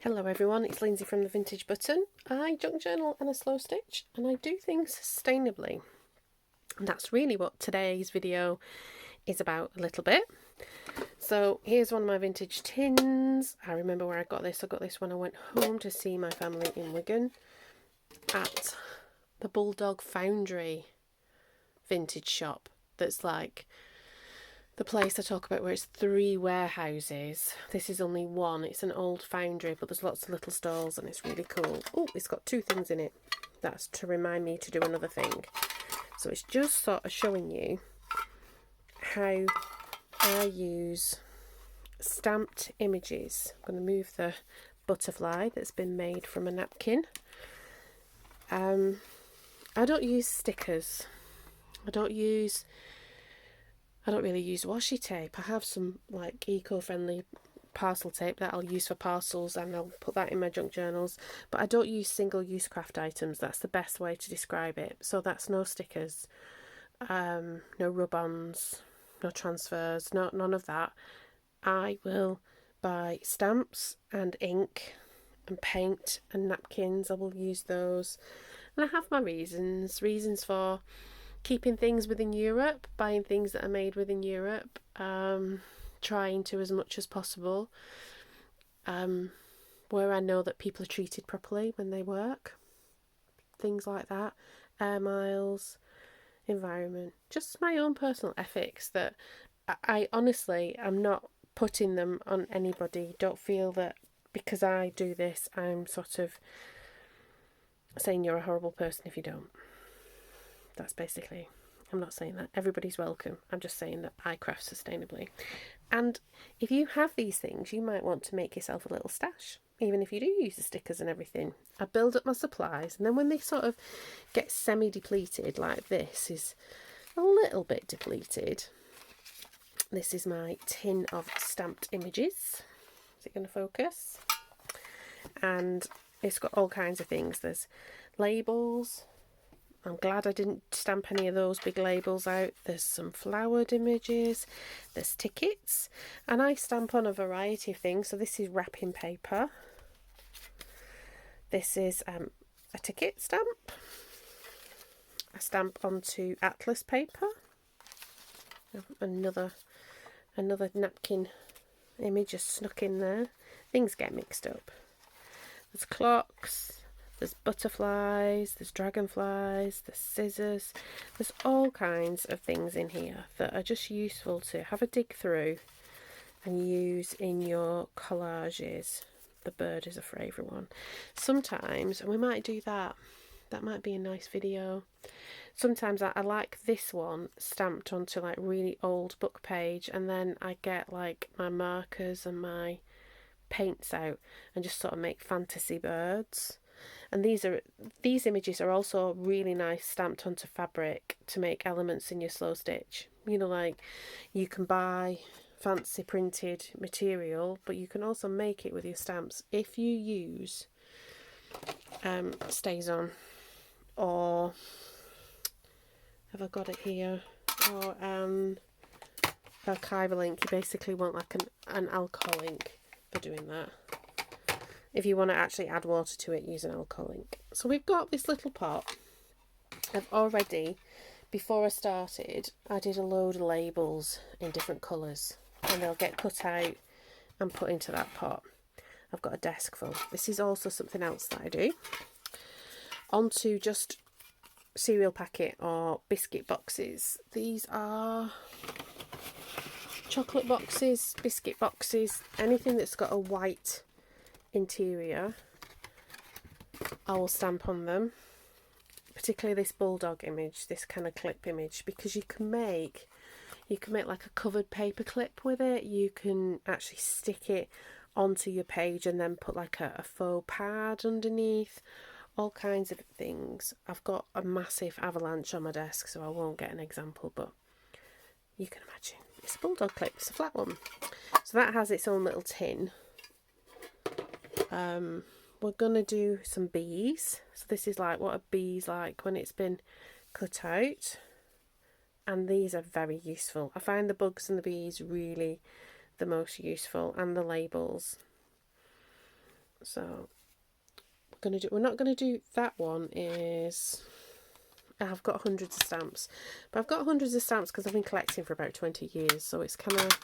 Hello everyone, it's Lindsay from the Vintage Button. I junk journal and a slow stitch, and I do things sustainably. And that's really what today's video is about a little bit. So here's one of my vintage tins. I remember where I got this. I got this when I went home to see my family in Wigan at the Bulldog Foundry vintage shop. That's like the place I talk about where it's 3 warehouses. This is only one. It's an old foundry, but there's lots of little stalls and it's really cool. Oh, it's got 2 things in it. That's to remind me to do another thing. So it's just sort of showing you how I use stamped images. I'm going to move the butterfly that's been made from a napkin. I don't use stickers. I don't really use washi tape. I have some like eco-friendly parcel tape that I'll use for parcels, and I'll put that in my junk journals, but I don't use single-use craft items. That's the best way to describe it. So that's no stickers, no rub-ons, no transfers, none of that. I will buy stamps and ink and paint and napkins. I will use those, and I have my reasons for keeping things within Europe, buying things that are made within Europe, trying to as much as possible, where I know that people are treated properly when they work, things like that, air miles, environment, just my own personal ethics that I honestly am not putting them on anybody. Don't feel that because I do this I'm sort of saying you're a horrible person if you don't. That's basically, I'm not saying that. Everybody's welcome. I'm just saying that I craft sustainably. And if you have these things, you might want to make yourself a little stash, even if you do use the stickers and everything. I build up my supplies, and then when they sort of get semi-depleted, like this is a little bit depleted. This is my tin of stamped images. Is it going to focus? And it's got all kinds of things. There's labels. I'm glad I didn't stamp any of those big labels out. There's some flowered images, there's tickets, and I stamp on a variety of things. So this is wrapping paper. This is a ticket stamp. I stamp onto atlas paper. Another napkin image just snuck in there. Things get mixed up. There's clocks. There's butterflies, there's dragonflies, there's scissors. There's all kinds of things in here that are just useful to have a dig through and use in your collages. The bird is a favourite one. Sometimes, and we might do that. That might be a nice video. Sometimes I like this one stamped onto like really old book page, and then I get like my markers and my paints out and just sort of make fantasy birds. And these images are also really nice stamped onto fabric to make elements in your slow stitch. You know, like you can buy fancy printed material, but you can also make it with your stamps if you use Stays On, or have I got it here, or archival ink. You basically want like an alcohol ink for doing that. If you want to actually add water to it, use an alcohol ink. So we've got this little pot. I've already, before I started, I did a load of labels in different colours, and they'll get cut out and put into that pot. I've got a desk full. This is also something else that I do. Onto just cereal packet or biscuit boxes. These are chocolate boxes, biscuit boxes, anything that's got a white interior I will stamp on them, particularly this bulldog image, this kind of clip image, because you can make like a covered paper clip with it. You can actually stick it onto your page and then put like a faux pad underneath, all kinds of things. I've got a massive avalanche on my desk, so I won't get an example, but you can imagine. It's a bulldog clip, it's a flat one. So that has its own little tin. We're going to do some bees. So this is like what a bee's like when it's been cut out. And these are very useful. I find the bugs and the bees really the most useful, and the labels. So we're not going to do that one. Is I've got hundreds of stamps, but I've got hundreds of stamps because I've been collecting for about 20 years, so it's kind of,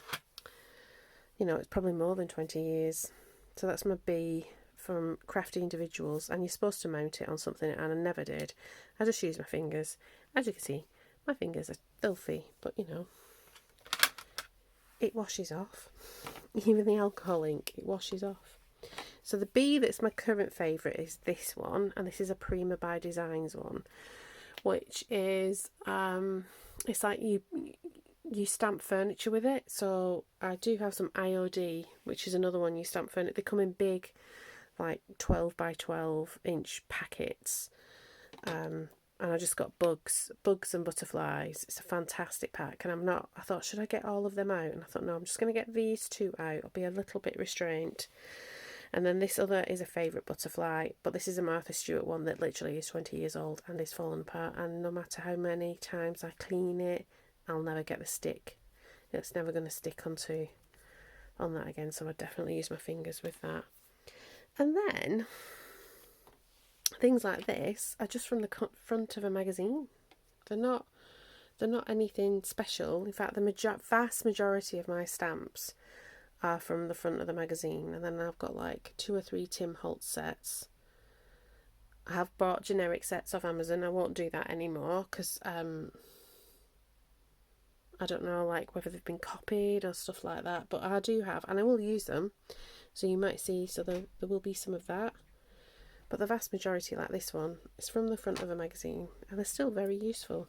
you know, it's probably more than 20 years. So that's my B from Crafty Individuals, and you're supposed to mount it on something, and I never did. I just use my fingers. As you can see, my fingers are filthy, but you know, it washes off. Even the alcohol ink, it washes off. So the B that's my current favourite is this one, and this is a Prima by Designs one, which is it's like you stamp furniture with it. So I do have some IOD, which is another one you stamp furniture. They come in big, like 12 by 12 inch packets, and I just got bugs and butterflies. It's a fantastic pack, and I thought, should I get all of them out? And I thought, no, I'm just going to get these two out. I'll be a little bit restrained. And then this other is a favourite butterfly, but this is a Martha Stewart one that literally is 20 years old and is falling apart, and no matter how many times I clean it, I'll never get the stick. It's never going to stick on that again, so I definitely use my fingers with that. And then things like this are just from the front of a magazine. They're not anything special. In fact, the vast majority of my stamps are from the front of the magazine. And then I've got like 2 or 3 Tim Holtz sets. I have bought generic sets off Amazon. I won't do that anymore because I don't know like whether they've been copied or stuff like that, but I do have, and I will use them, so you might see, so there will be some of that, but the vast majority, like this one, is from the front of a magazine, and they're still very useful.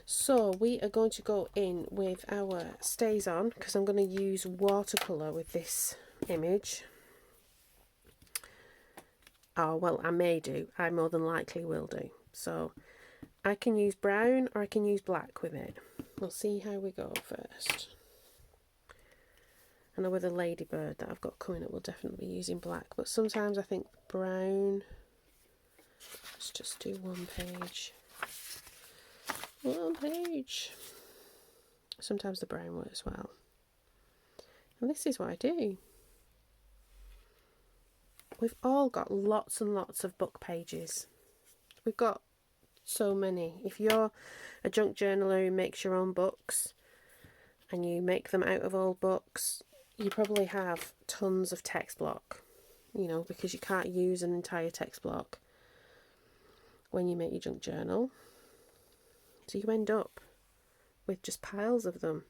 So we are going to go in with our stays on, because I'm going to use watercolour with this image. Oh, well, I may do. I more than likely will do. So I can use brown or I can use black with it. We'll see how we go first. I know with the ladybird that I've got coming up, we'll definitely be using black, but sometimes I think brown. Let's just do one page. One page. Sometimes the brown works well. And this is what I do. We've all got lots and lots of book pages. We've got so many. If you're a junk journaler who makes your own books and you make them out of old books, you probably have tons of text block, you know, because you can't use an entire text block when you make your junk journal. So you end up with just piles of them.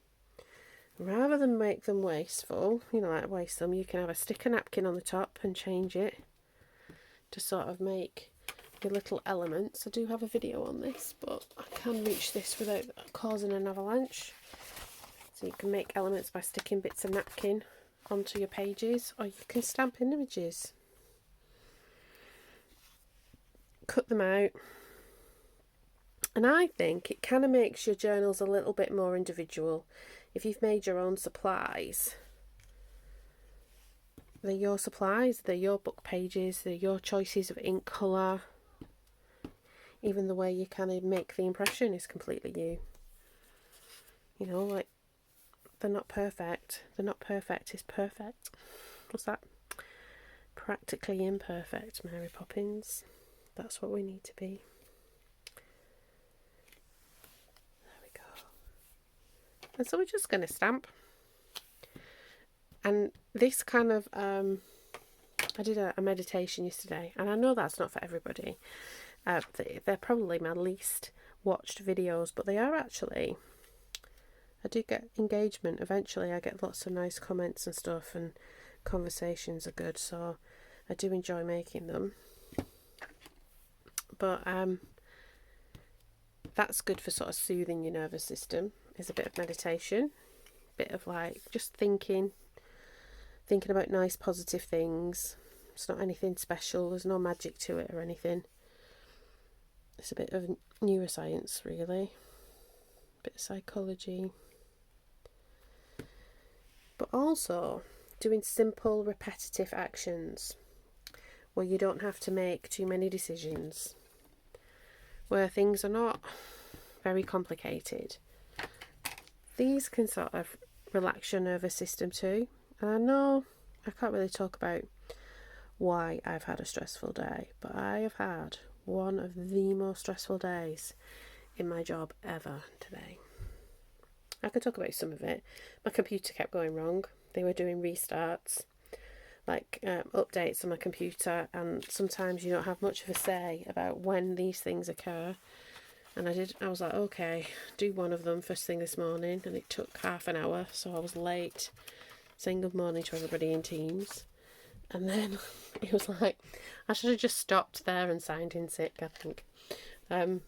Rather than make them wasteful, you know, like waste them, you can have a sticker napkin on the top and change it to sort of make your little elements. I do have a video on this, but I can reach this without causing an avalanche. So you can make elements by sticking bits of napkin onto your pages, or you can stamp in images. Cut them out. And I think it kind of makes your journals a little bit more individual. If you've made your own supplies, they're your supplies, they're your book pages, they're your choices of ink colour. Even the way you kind of make the impression is completely you. You know, like, they're not perfect. They're not perfect is perfect. What's that? Practically imperfect, Mary Poppins. That's what we need to be. And so we're just going to stamp. And this kind of, I did a meditation yesterday, and I know that's not for everybody. They're probably my least watched videos, but they are actually, I do get engagement. Eventually I get lots of nice comments and stuff, and conversations are good, so I do enjoy making them. But that's good for sort of soothing your nervous system. Is a bit of meditation, bit of like just thinking about nice positive things. It's not anything special, there's no magic to it or anything. It's a bit of neuroscience, really, a bit of psychology, but also doing simple repetitive actions where you don't have to make too many decisions, where things are not very complicated. These can sort of relax your nervous system too. And I know I can't really talk about why I've had a stressful day, but I have had one of the most stressful days in my job ever today. I could talk about some of it. My computer kept going wrong. They were doing restarts, like updates on my computer, and sometimes you don't have much of a say about when these things occur. And I was like, okay, do one of them first thing this morning, and it took half an hour, so I was late saying good morning to everybody in Teams. And then it was like, I should have just stopped there and signed in sick, I think. And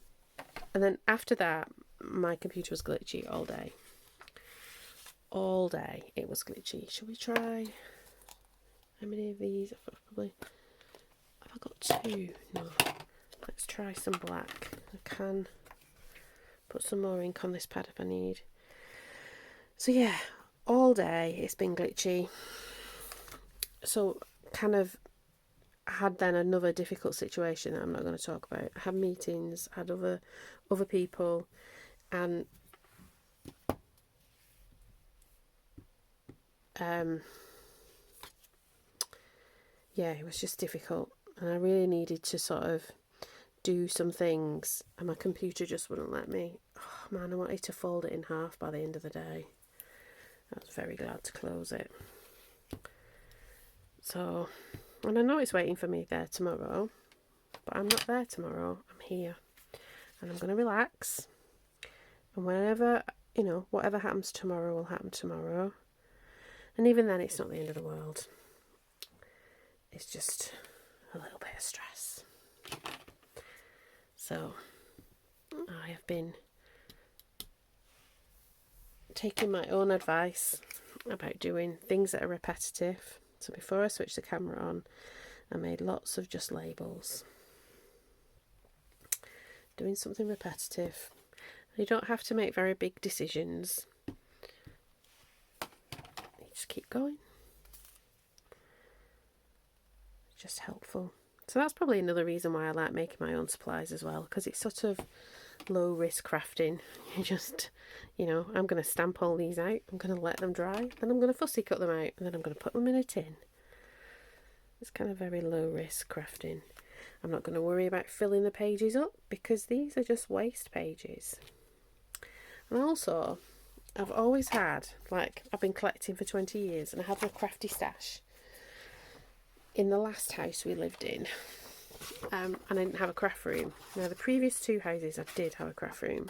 then after that, my computer was glitchy all day. All day it was glitchy. Shall we try? How many of these? Have I got 2? No. Let's try some black. I can put some more ink on this pad if I need. So yeah, all day it's been glitchy. So kind of had then another difficult situation that I'm not going to talk about. I had meetings, had other people, and yeah, it was just difficult, and I really needed to sort of do some things, and my computer just wouldn't let me. Oh man, I wanted to fold it in half by the end of the day. I was very glad to close it. So, and I know it's waiting for me there tomorrow, but I'm not there tomorrow. I'm here, and I'm going to relax, and whenever, whatever happens tomorrow will happen tomorrow. And even then, it's not the end of the world. It's just a little bit of stress. So I have been taking my own advice about doing things that are repetitive. So before I switched the camera on, I made lots of just labels. Doing something repetitive. You don't have to make very big decisions. You just keep going. It's just helpful. So that's probably another reason why I like making my own supplies as well, because it's sort of low risk crafting. You just, I'm going to stamp all these out, I'm going to let them dry, then I'm going to fussy cut them out, and then I'm going to put them in a tin. It's kind of very low risk crafting. I'm not going to worry about filling the pages up, because these are just waste pages. And also, I've always had, I've been collecting for 20 years, and I have my crafty stash. In the last house we lived in, and I didn't have a craft room. Now, the previous 2 houses I did have a craft room,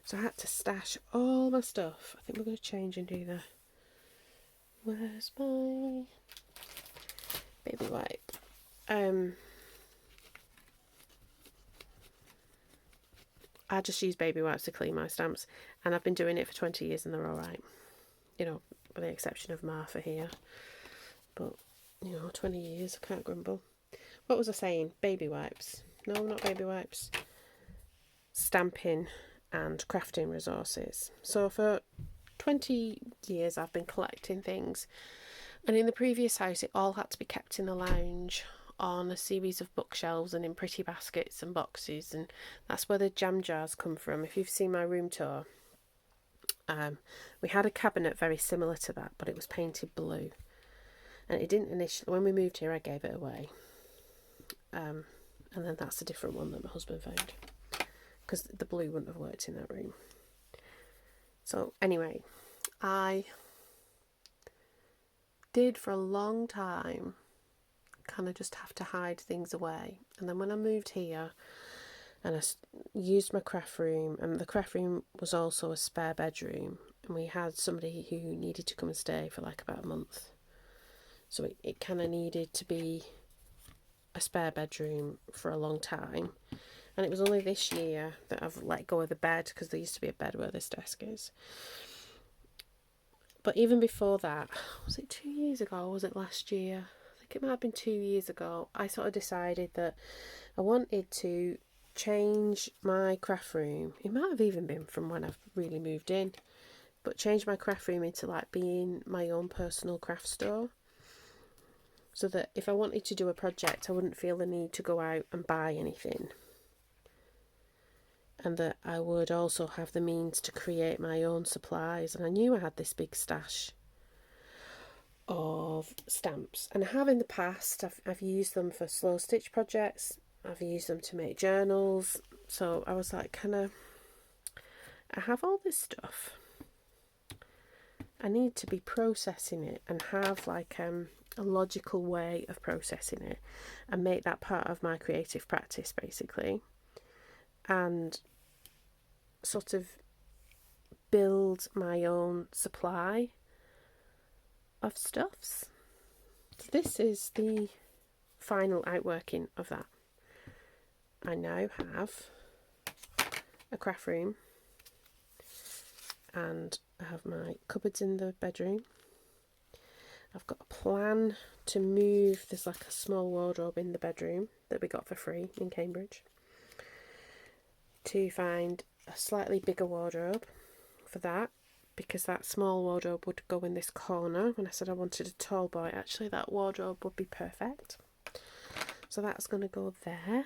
so I had to stash all my stuff. I think we're going to change and do where's my baby wipe? I just use baby wipes to clean my stamps, and I've been doing it for 20 years and they're alright, with the exception of Martha here, but 20 years, I can't grumble. What was I saying? Baby wipes. No, not baby wipes. Stamping and crafting resources. So for 20 years I've been collecting things. And in the previous house it all had to be kept in the lounge on a series of bookshelves and in pretty baskets and boxes. And that's where the jam jars come from. If you've seen my room tour, we had a cabinet very similar to that, but it was painted blue. And it didn't initially, when we moved here, I gave it away. And then that's a different one that my husband found, because the blue wouldn't have worked in that room. So anyway, I did for a long time kind of just have to hide things away. And then when I moved here and I used my craft room, and the craft room was also a spare bedroom, and we had somebody who needed to come and stay for about a month. So it kind of needed to be a spare bedroom for a long time. And it was only this year that I've let go of the bed, because there used to be a bed where this desk is. But even before that, was it 2 years ago or was it last year? I think it might have been 2 years ago. I sort of decided that I wanted to change my craft room. It might have even been from when I've really moved in. But change my craft room into being my own personal craft store. So that if I wanted to do a project, I wouldn't feel the need to go out and buy anything. And that I would also have the means to create my own supplies. And I knew I had this big stash of stamps, and I have in the past. I've used them for slow stitch projects, I've used them to make journals, so I was like, I have all this stuff, I need to be processing it and have like a logical way of processing it and make that part of my creative practice basically, and sort of build my own supply of stuffs. So this is the final outworking of that. I now have a craft room, and I have my cupboards in the bedroom. I've got a plan to move, there's like a small wardrobe in the bedroom that we got for free in Cambridge, to find a slightly bigger wardrobe for that, because that small wardrobe would go in this corner. When I said I wanted a tall boy, actually that wardrobe would be perfect. So that's going to go there.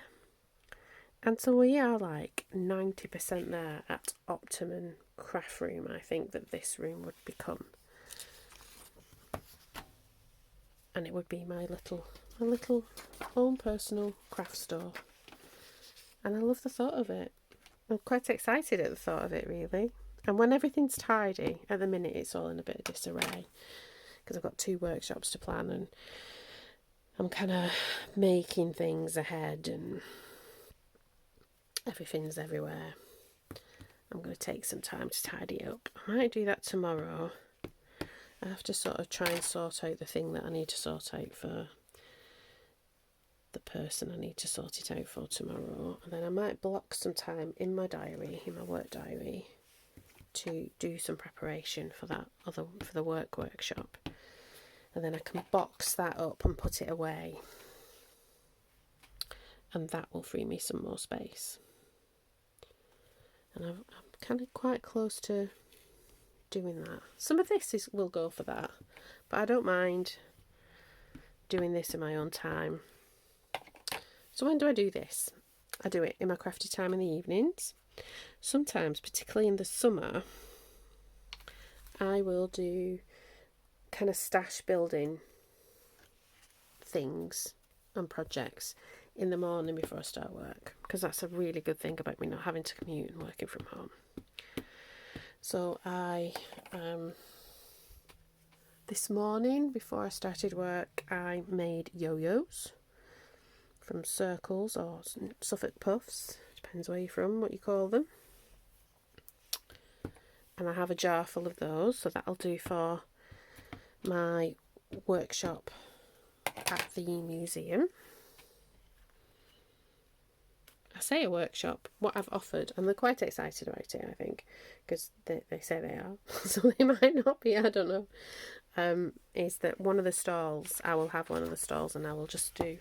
And so we are like 90% there at optimum craft room, I think, that this room would become. And it would be my little own personal craft store. And I love the thought of it. I'm quite excited at the thought of it, really. And when everything's tidy, at the minute it's all in a bit of disarray, because I've got 2 workshops to plan, and I'm kind of making things ahead and everything's everywhere. I'm going to take some time to tidy up. I might do that tomorrow. I have to sort of try and sort out the thing that I need to sort out for the person I need to sort it out for tomorrow. And then I might block some time in my diary, in my work diary, to do some preparation for for the workshop. And then I can box that up and put it away. And that will free me some more space. And I'm kind of quite close to doing that. Some of this will go for that, but I don't mind doing this in my own time. So when do I do this? I do it in my crafty time in the evenings. Sometimes, particularly in the summer, I will do kind of stash building things and projects in the morning before I start work, because that's a really good thing about me not having to commute and working from home. So I this morning before I started work, I made yo-yos from Circles or Suffolk Puffs, depends where you're from, what you call them. And I have a jar full of those, so that'll do for my workshop at the museum. I say a workshop, what I've offered, and they're quite excited about it, I think, because they say they are, so they might not be, I don't know, is that one of the stalls, I will have one of the stalls, and I will just do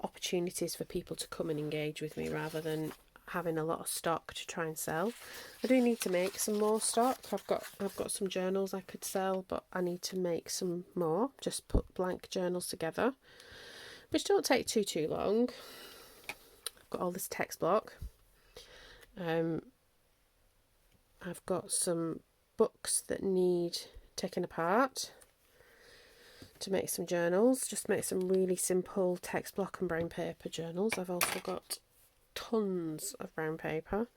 opportunities for people to come and engage with me rather than having a lot of stock to try and sell. I do need to make some more stock. I've got some journals I could sell, but I need to make some more, just put blank journals together, which don't take too long. I've got all this text block. I've got some books that need taking apart to make some journals, just make some really simple text block and brown paper journals. I've also got tons of brown paper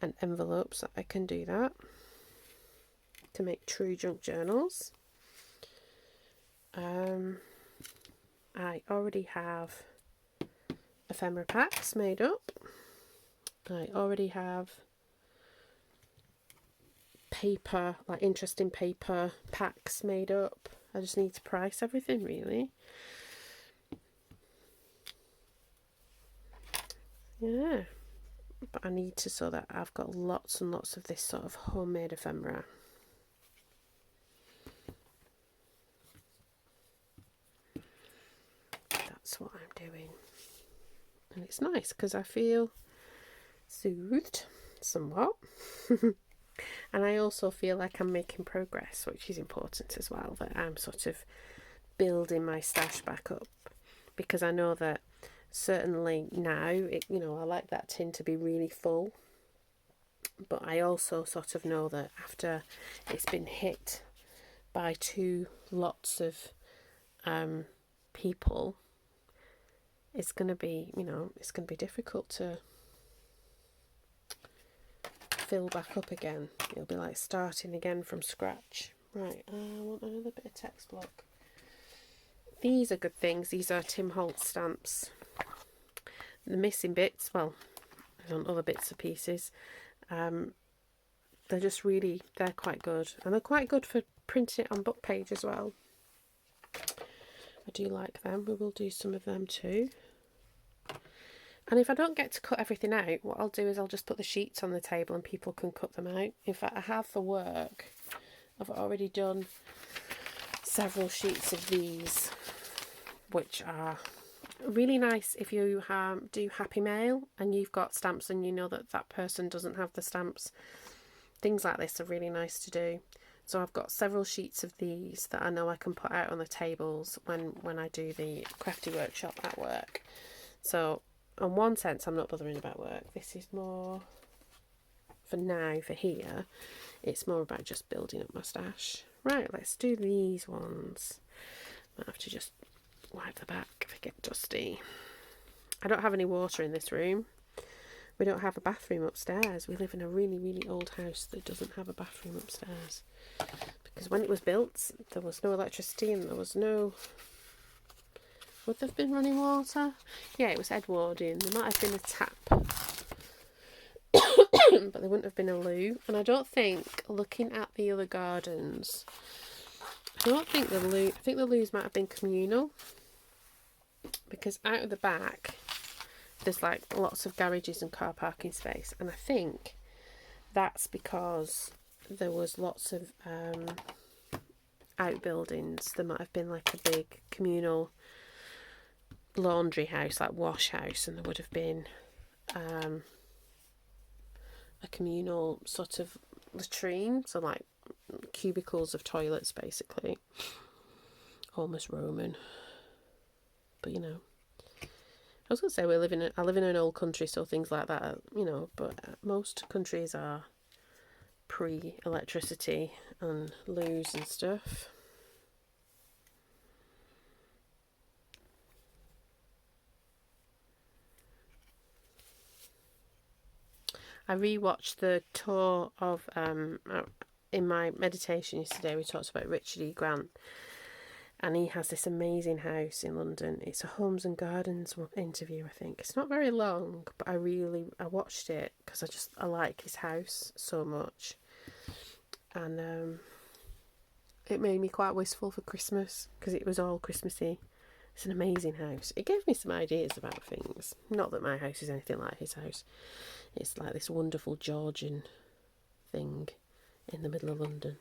and envelopes that I can do that to make true junk journals. I already have ephemera packs made up. I already have paper, like interesting paper packs made up. I just need to price everything, really. Yeah, but I need to, so that I've got lots and lots of this sort of homemade ephemera. That's what I'm doing. And it's nice because I feel soothed somewhat. And I also feel like I'm making progress, which is important as well, that I'm sort of building my stash back up, because I know that certainly now, I like that tin to be really full, but I also sort of know that after it's been hit by two lots of people, it's going to be, it's going to be difficult to fill back up again. It'll be like starting again from scratch. Right, I want another bit of text block. These are good things. These are Tim Holtz stamps. The missing bits, well, on other bits of pieces, they're just really, they're quite good. And they're quite good for printing it on book page as well. I do like them. We will do some of them too. And if I don't get to cut everything out, what I'll do is I'll just put the sheets on the table and people can cut them out. In fact, I have for work, I've already done several sheets of these, which are really nice if you do Happy Mail and you've got stamps and you know that that person doesn't have the stamps. Things like this are really nice to do. So I've got several sheets of these that I know I can put out on the tables when I do the crafty workshop at work. So in one sense, I'm not bothering about work. This is more, for now, for here, it's more about just building up my stash. Right, let's do these ones. I have to just wipe the back if I get dusty. I don't have any water in this room. We don't have a bathroom upstairs. We live in a really, really old house that doesn't have a bathroom upstairs. Because when it was built, there was no electricity and there was no... Would there have been running water? Yeah, it was Edwardian. There might have been a tap. But there wouldn't have been a loo. And I don't think, looking at the other gardens, I don't think the loo... I think the loos might have been communal. Because out of the back, there's like lots of garages and car parking space. And I think that's because there was lots of outbuildings. There might have been like a big communal laundry house, like wash house, and there would have been a communal sort of latrine, so like cubicles of toilets basically. Almost Roman. But I was going to say I live in an old country, so things like that, but most countries are pre-electricity and loos and stuff. I rewatched the tour of, in my meditation yesterday, we talked about Richard E. Grant, and he has this amazing house in London. It's a Homes and Gardens interview, I think. It's not very long, but I watched it because I like his house so much. And it made me quite wistful for Christmas because it was all Christmassy. It's an amazing house. It gave me some ideas about things. Not that my house is anything like his house. It's like this wonderful Georgian thing in the middle of London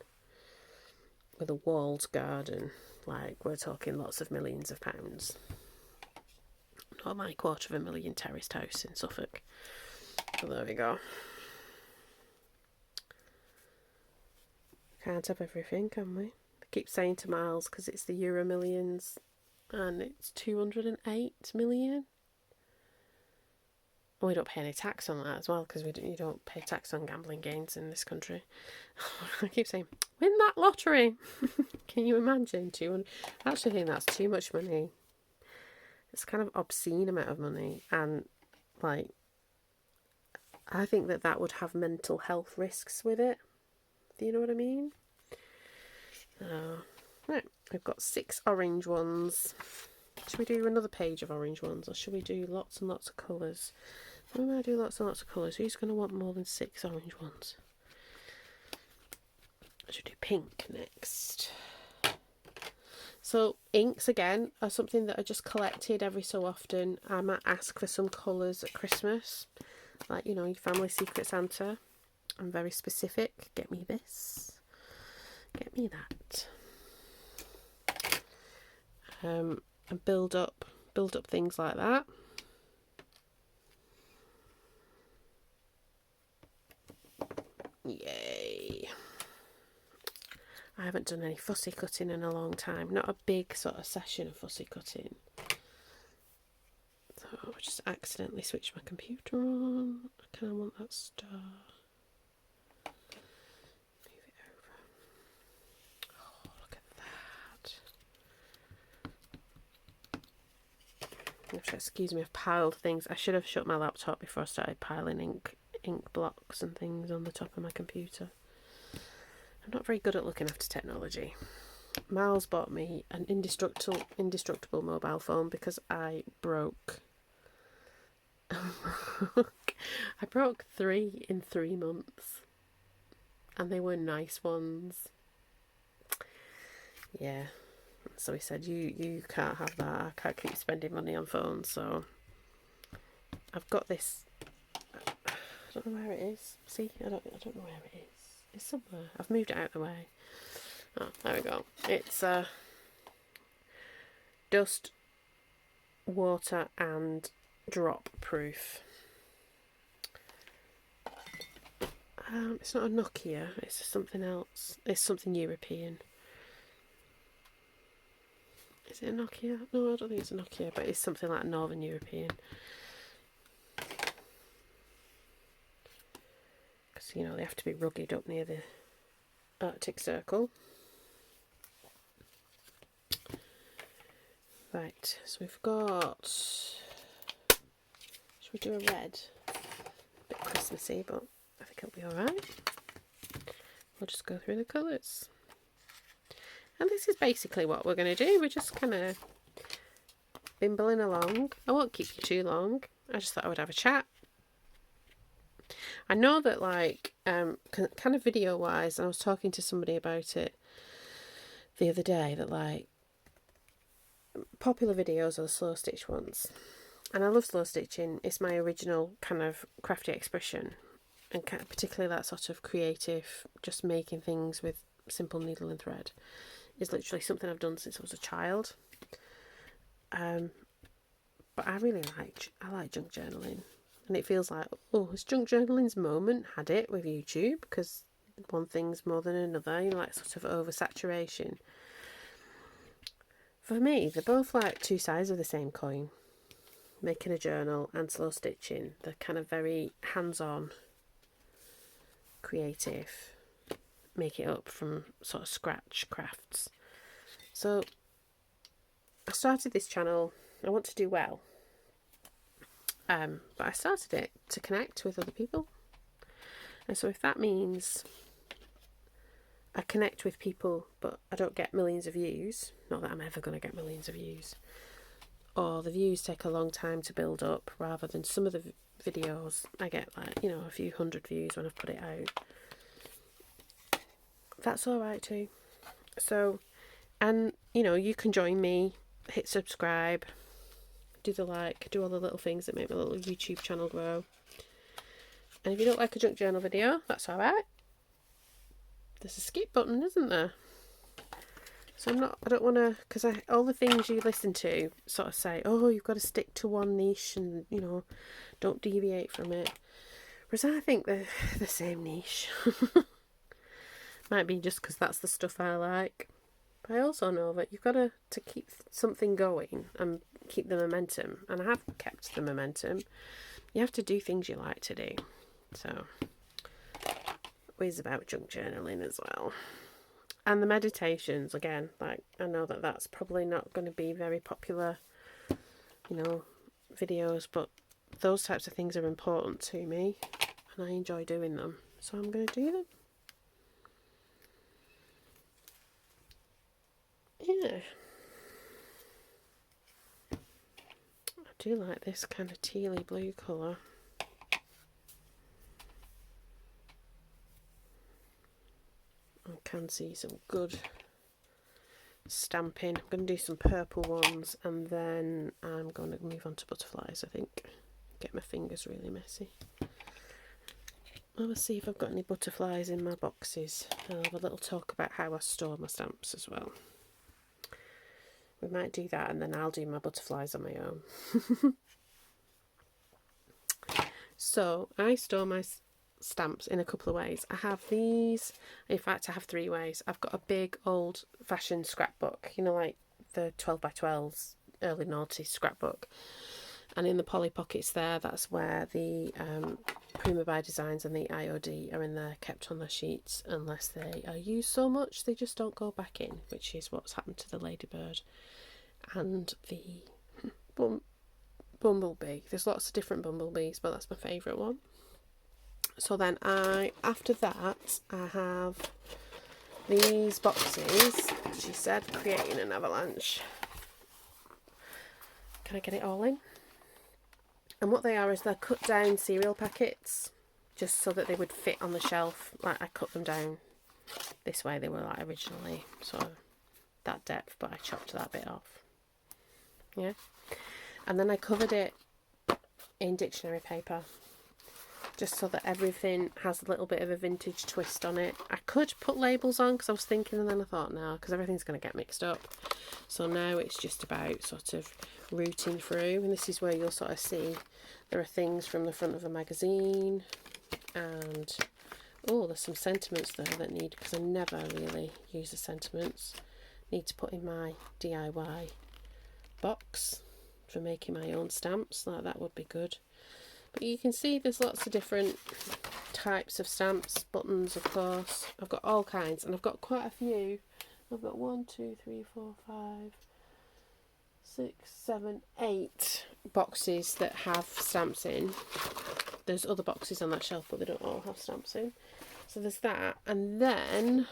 with a walled garden. Like, we're talking lots of millions of pounds. Not my $250,000 terraced house in Suffolk. But there we go. Can't have everything, can we? I keep saying to Miles, because it's the Euro Millions, and it's 208 million. We don't pay any tax on that as well, because you don't pay tax on gambling gains in this country. I keep saying, win that lottery. Can you imagine? 200? I actually think that's too much money. It's kind of obscene amount of money, and like, I think that would have mental health risks with it. Do you know what I mean? Right, we've got 6 orange ones. Should we do another page of orange ones, or should we do lots and lots of colours? Why do I do lots and lots of colours? Who's going to want more than 6 orange ones? I should do pink next. So inks, again, are something that I just collected every so often. I might ask for some colours at Christmas. Like, your family secret Santa. I'm very specific. Get me this. Get me that. And build up things like that. Yay. I haven't done any fussy cutting in a long time. Not a big sort of session of fussy cutting. So I just accidentally switched my computer on. I kind of want that star. Move it over. Oh, look Excuse me, I've piled things. I should have shut my laptop before I started piling ink blocks and things on the top of my computer. I'm not very good at looking after technology. Miles bought me an indestructible mobile phone because I broke. I broke 3 in 3 months, and they were nice ones. Yeah. So he said, you can't have that. I can't keep spending money on phones. So I've got this. I don't know where it is. See, I don't know where it is. It's somewhere. I've moved it out of the way. Oh, there we go. It's dust, water, and drop proof. It's not a Nokia. It's something else. It's something European. Is it a Nokia? No, I don't think it's a Nokia, but it's something like Northern European. Because, you know, they have to be rugged up near the Arctic Circle. Right, so we've got... Should we do a red? A bit Christmassy, but I think it'll be alright. We'll just go through the colours. And this is basically what we're going to do. We're just kind of bimbling along. I won't keep you too long. I just thought I would have a chat. I know that, like, kind of video-wise, and I was talking to somebody about it the other day, that, like, popular videos are the slow stitch ones. And I love slow stitching. It's my original kind of crafty expression. And particularly that sort of creative, just making things with simple needle and thread is literally something I've done since I was a child. But I really like junk journaling, and it feels like, oh, it's junk journaling's moment. Had it with YouTube, because one thing's more than another, you know, like sort of oversaturation. For me, they're both like two sides of the same coin. Making a journal and slow stitching, they're kind of very hands-on, creative, make it up from sort of scratch crafts. So I started this channel. I want to do well, but I started it to connect with other people. And so if that means I connect with people but I don't get millions of views, not that I'm ever going to get millions of views, or the views take a long time to build up, rather than some of the videos I get, like, you know, a few hundred views when I've put it out, that's alright too. So, and you know, you can join me, hit subscribe, do the like, do all the little things that make my little YouTube channel grow. And if you don't like a junk journal video, that's alright. There's a skip button, isn't there? So I don't want to, because all the things you listen to sort of say, oh, you've got to stick to one niche and, you know, don't deviate from it. Whereas I think they're the same niche. Might be just because that's the stuff I like. But I also know that you've got to keep something going and keep the momentum. And I have kept the momentum. You have to do things you like to do. So, it is about junk journaling as well. And the meditations, again, like, I know that that's probably not going to be very popular, you know, videos, but those types of things are important to me, and I enjoy doing them, so I'm going to do them. Yeah. I do like this kind of tealy blue colour. I can see some good stamping. I'm going to do some purple ones, and then I'm going to move on to butterflies, I think. Get my fingers really messy. I'll see if I've got any butterflies in my boxes. I'll have a little talk about how I store my stamps as well. We might do that, and then I'll do my butterflies on my own. So I store my stamps in a couple of ways. I have these, in fact I have 3 ways. I've got a big old fashioned scrapbook, you know, like the 12 by 12s, early naughty scrapbook, and in the Polly pockets there, that's where the Prima by Designs and the IOD are in there, kept on their sheets, unless they are used so much they just don't go back in, which is what's happened to the Ladybird and the bumblebee. There's lots of different bumblebees, but that's my favourite one. So then after that, I have these boxes. She said, creating an avalanche. Can I get it all in? And what they are is they're cut down cereal packets, just so that they would fit on the shelf. Like, I cut them down this way. They were like originally sort of that depth, but I chopped that bit off. Yeah. And then I covered it in dictionary paper, just so that everything has a little bit of a vintage twist on it. I could put labels on, because I was thinking, and then I thought, no, because everything's going to get mixed up. So now it's just about sort of rooting through, and this is where you'll sort of see there are things from the front of a magazine, and oh, there's some sentiments there that need, because I never really use the sentiments, need to put in my DIY box for making my own stamps. Like, that would be good. But you can see there's lots of different types of stamps, buttons of course. I've got all kinds, and I've got quite a few. I've got 1, 2, 3, 4, 5, 6, 7, 8 boxes that have stamps in. There's other boxes on that shelf, but they don't all have stamps in. So there's that, and then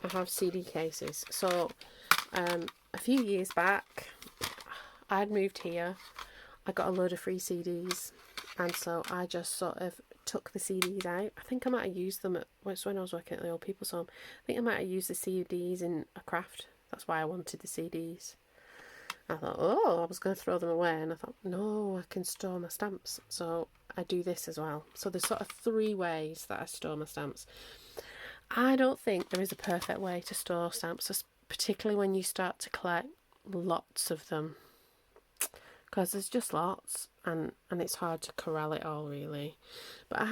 I have CD cases. So a few years back, I'd moved here. I got a load of free CDs, and so I just sort of took the CDs out. I think I might have used them when I was working at the Old People's Home. I think I might have used the CDs in a craft. That's why I wanted the CDs. I thought, oh, I was going to throw them away, and I thought, no, I can store my stamps. So I do this as well. So there's sort of 3 ways that I store my stamps. I don't think there is a perfect way to store stamps, particularly when you start to collect lots of them, because there's just lots, and it's hard to corral it all really. But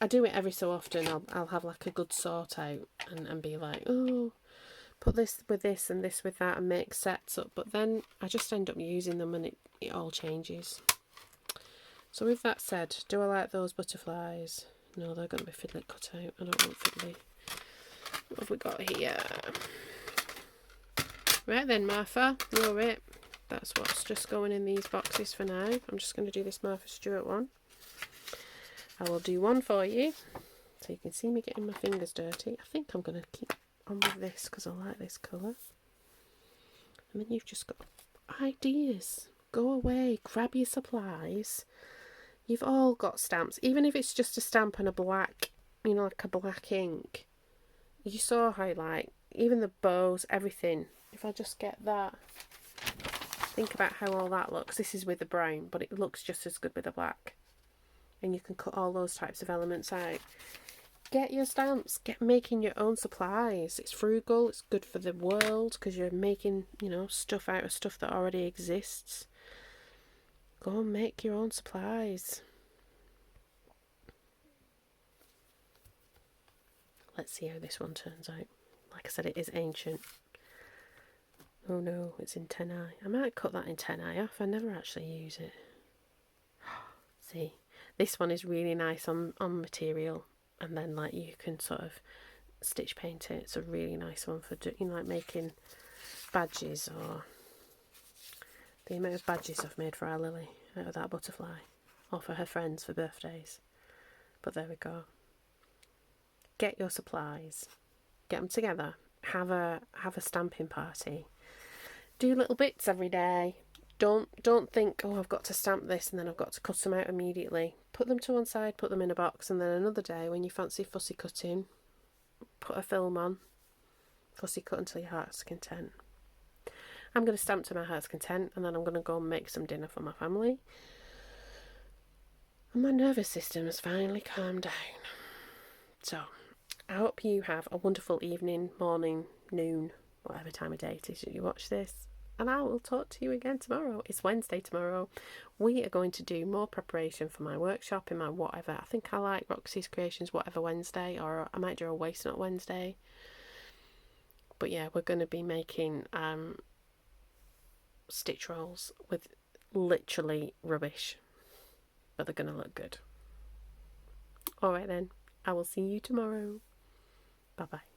I do it every so often. I'll have like a good sort out and be like, oh, put this with this and this with that, and make sets up. But then I just end up using them, and it all changes. So with that said, do I like those butterflies? No, they're going to be fiddly cut out. I don't want fiddly. What have we got here? Right then, Martha, you're it. That's what's just going in these boxes for now. I'm just going to do this Martha Stewart one. I will do one for you, so you can see me getting my fingers dirty. I think I'm going to keep on with this because I like this colour. And then you've just got ideas. Go away, grab your supplies. You've all got stamps, even if it's just a stamp and a black, you know, like a black ink. You saw how, like, even the bows, everything. If I just get that, think about how all that looks. This is with the brown, but it looks just as good with the black. And you can cut all those types of elements out. Get your stamps. Get making your own supplies. It's frugal. It's good for the world because you're making, you know, stuff out of stuff that already exists. Go and make your own supplies. Let's see how this one turns out. Like I said, it is ancient. Oh no, it's in 10i. I might cut that in 10i off. I never actually use it. See, this one is really nice on material, and then like you can sort of stitch paint it. It's a really nice one for like making badges, or the amount of badges I've made for our Lily out of that butterfly, or for her friends for birthdays. But there we go. Get your supplies, get them together, have a stamping party. Do little bits every day. Don't think, oh, I've got to stamp this and then I've got to cut them out immediately. Put them to one side, put them in a box, and then another day when you fancy fussy cutting, put a film on, fussy cut until your heart's content. I'm going to stamp to my heart's content, and then I'm going to go and make some dinner for my family. And my nervous system has finally calmed down. So, I hope you have a wonderful evening, morning, noon, whatever time of day it is that you watch this. And I will talk to you again tomorrow. It's Wednesday tomorrow. We are going to do more preparation for my workshop in my whatever. I think I like Roxy's Creations whatever Wednesday, or I might do a Waste Not Wednesday. But yeah, we're going to be making stitch rolls with literally rubbish, but they're going to look good. Alright then, I will see you tomorrow. Bye bye.